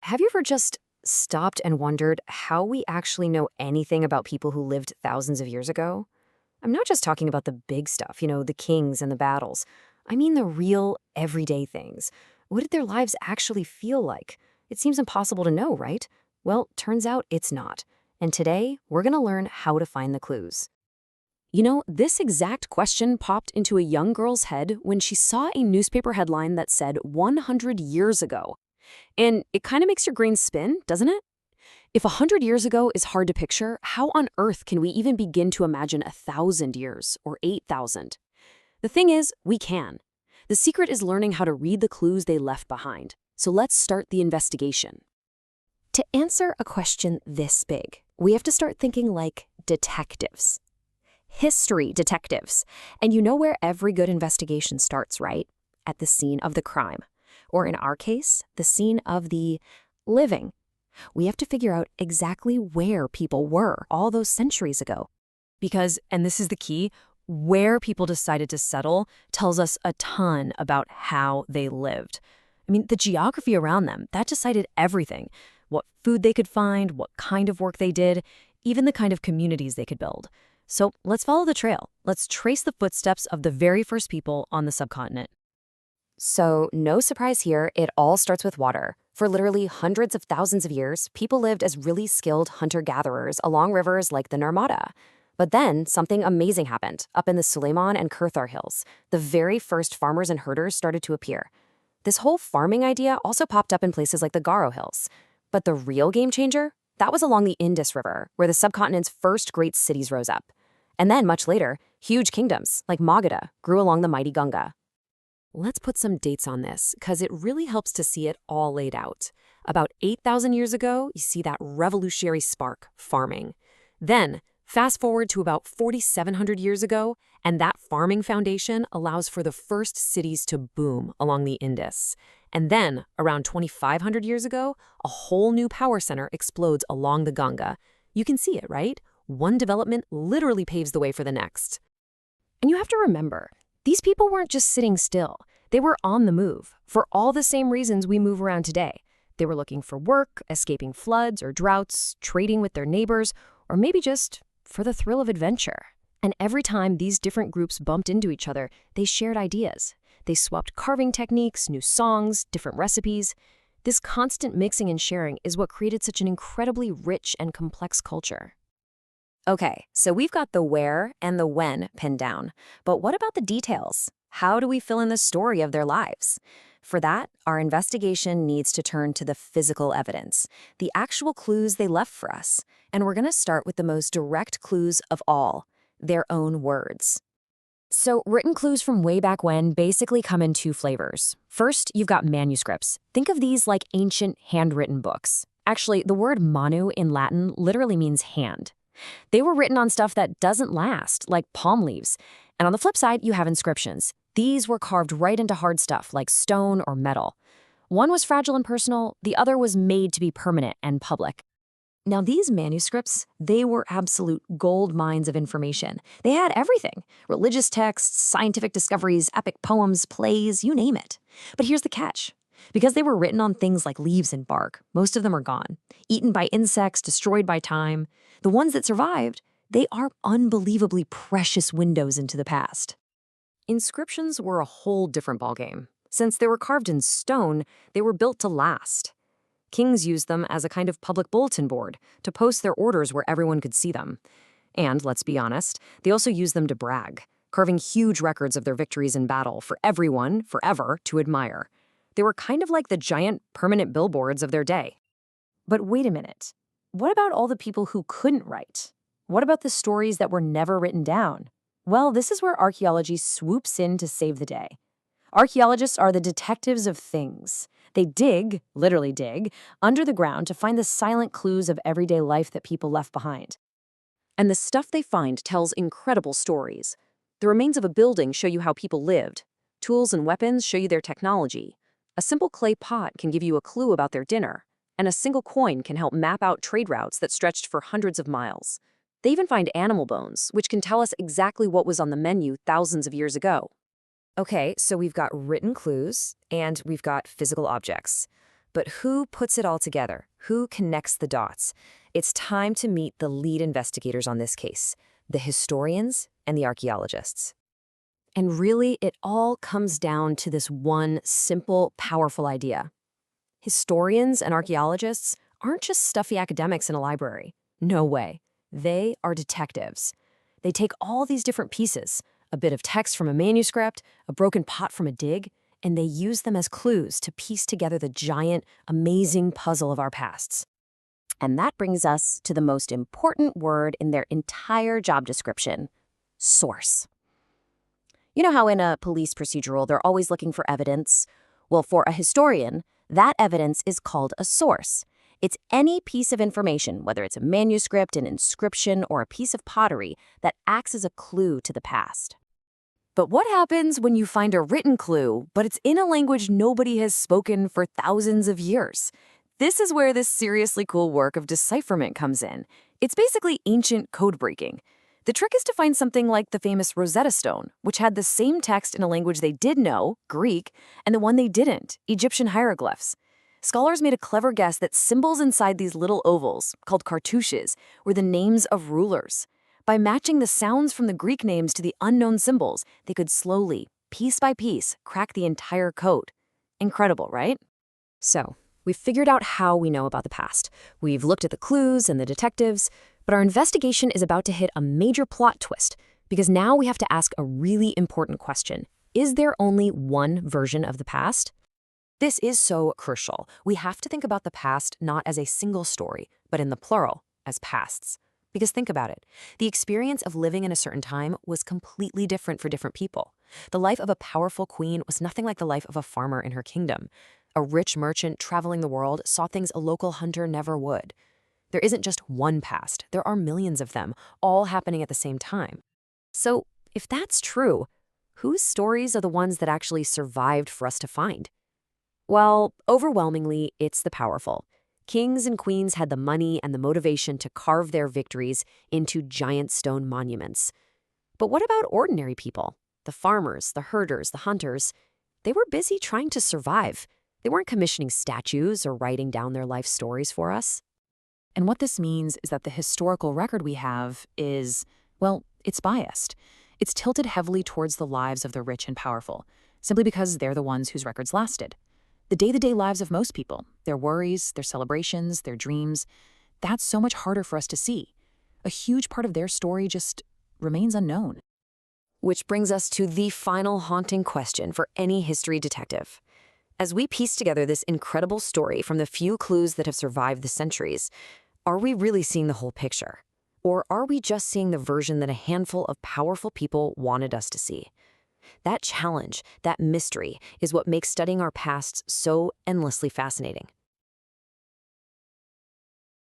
Have you ever just stopped and wondered how we actually know anything about people who lived thousands of years ago? I'm not just talking about the big stuff, the kings and the battles. I mean the real, everyday things. What did their lives actually feel like? It seems impossible to know, right? Well, turns out it's not. And today, we're going to learn how to find the clues. This exact question popped into a young girl's head when she saw a newspaper headline that said 100 years ago. And it kind of makes your brain spin, doesn't it? If 100 years ago is hard to picture, how on earth can we even begin to imagine 1,000 years or 8,000? The thing is, we can. The secret is learning how to read the clues they left behind. So let's start the investigation. To answer a question this big, we have to start thinking like detectives. History detectives. And you know where every good investigation starts, right? At the scene of the crime. Or in our case, the scene of the living. We have to figure out exactly where people were all those centuries ago. Because, and this is the key, where people decided to settle tells us a ton about how they lived. I mean, the geography around them, that decided everything. What food they could find, what kind of work they did, even the kind of communities they could build. So let's follow the trail. Let's trace the footsteps of the very first people on the subcontinent. So, no surprise here, it all starts with water. For literally hundreds of thousands of years, people lived as really skilled hunter-gatherers along rivers like the Narmada. But then, something amazing happened up in the Suleiman and Kurthar hills. The very first farmers and herders started to appear. This whole farming idea also popped up in places like the Garo hills. But the real game changer? That was along the Indus River, where the subcontinent's first great cities rose up. And then, much later, huge kingdoms, like Magadha, grew along the mighty Ganga. Let's put some dates on this, because it really helps to see it all laid out. About 8,000 years ago, you see that revolutionary spark, farming. Then, fast forward to about 4,700 years ago, and that farming foundation allows for the first cities to boom along the Indus. And then, around 2,500 years ago, a whole new power center explodes along the Ganga. You can see it, right? One development literally paves the way for the next. And you have to remember, these people weren't just sitting still. They were on the move, for all the same reasons we move around today. They were looking for work, escaping floods or droughts, trading with their neighbors, or maybe just for the thrill of adventure. And every time these different groups bumped into each other, they shared ideas. They swapped carving techniques, new songs, different recipes. This constant mixing and sharing is what created such an incredibly rich and complex culture. Okay, so we've got the where and the when pinned down. But what about the details? How do we fill in the story of their lives? For that, our investigation needs to turn to the physical evidence, the actual clues they left for us. And we're going to start with the most direct clues of all, their own words. So written clues from way back when basically come in two flavors. First, you've got manuscripts. Think of these like ancient handwritten books. Actually, the word manu in Latin literally means hand. They were written on stuff that doesn't last, like palm leaves. And on the flip side, you have inscriptions. These were carved right into hard stuff, like stone or metal. One was fragile and personal, the other was made to be permanent and public. Now, these manuscripts, they were absolute gold mines of information. They had everything: religious texts, scientific discoveries, epic poems, plays, you name it. But here's the catch. Because they were written on things like leaves and bark, most of them are gone, eaten by insects, destroyed by time. The ones that survived, they are unbelievably precious windows into the past. Inscriptions were a whole different ballgame. Since they were carved in stone, they were built to last. Kings used them as a kind of public bulletin board to post their orders where everyone could see them. And, let's be honest, they also used them to brag, carving huge records of their victories in battle for everyone, forever, to admire. They were kind of like the giant, permanent billboards of their day. But wait a minute. What about all the people who couldn't write? What about the stories that were never written down? Well, this is where archaeology swoops in to save the day. Archaeologists are the detectives of things. They dig, literally dig, under the ground to find the silent clues of everyday life that people left behind. And the stuff they find tells incredible stories. The remains of a building show you how people lived. Tools and weapons show you their technology. A simple clay pot can give you a clue about their dinner, and a single coin can help map out trade routes that stretched for hundreds of miles. They even find animal bones, which can tell us exactly what was on the menu thousands of years ago. Okay, so we've got written clues, and we've got physical objects. but who puts it all together? Who connects the dots? It's time to meet the lead investigators on this case, the historians and the archaeologists. And really, it all comes down to this one simple, powerful idea. Historians and archaeologists aren't just stuffy academics in a library. No way. They are detectives. They take all these different pieces, a bit of text from a manuscript, a broken pot from a dig, and they use them as clues to piece together the giant, amazing puzzle of our pasts. And that brings us to the most important word in their entire job description: source. You know how in a police procedural they're always looking for evidence? Well, for a historian, that evidence is called a source. It's any piece of information, whether it's a manuscript, an inscription, or a piece of pottery, that acts as a clue to the past. But what happens when you find a written clue, but it's in a language nobody has spoken for thousands of years? This is where this seriously cool work of decipherment comes in. It's basically ancient code breaking. The trick is to find something like the famous Rosetta Stone, which had the same text in a language they did know, Greek, and the one they didn't, Egyptian hieroglyphs. Scholars made a clever guess that symbols inside these little ovals, called cartouches, were the names of rulers. By matching the sounds from the Greek names to the unknown symbols, they could slowly, piece by piece, crack the entire code. Incredible, right? So, we've figured out how we know about the past. We've looked at the clues and the detectives, but our investigation is about to hit a major plot twist, because now we have to ask a really important question. Is there only one version of the past? This is so crucial. We have to think about the past not as a single story, but in the plural, as pasts. Because think about it. The experience of living in a certain time was completely different for different people. The life of a powerful queen was nothing like the life of a farmer in her kingdom. A rich merchant traveling the world saw things a local hunter never would. There isn't just one past. There are millions of them, all happening at the same time. So, if that's true, whose stories are the ones that actually survived for us to find? Well, overwhelmingly, it's the powerful. Kings and queens had the money and the motivation to carve their victories into giant stone monuments. But what about ordinary people? The farmers, the herders, the hunters? They were busy trying to survive. They weren't commissioning statues or writing down their life stories for us. And what this means is that the historical record we have is, well, it's biased. It's tilted heavily towards the lives of the rich and powerful, simply because they're the ones whose records lasted. The day-to-day lives of most people, their worries, their celebrations, their dreams, that's so much harder for us to see. A huge part of their story just remains unknown. Which brings us to the final haunting question for any history detective. As we piece together this incredible story from the few clues that have survived the centuries, are we really seeing the whole picture? Or are we just seeing the version that a handful of powerful people wanted us to see? That challenge, that mystery, is what makes studying our pasts so endlessly fascinating.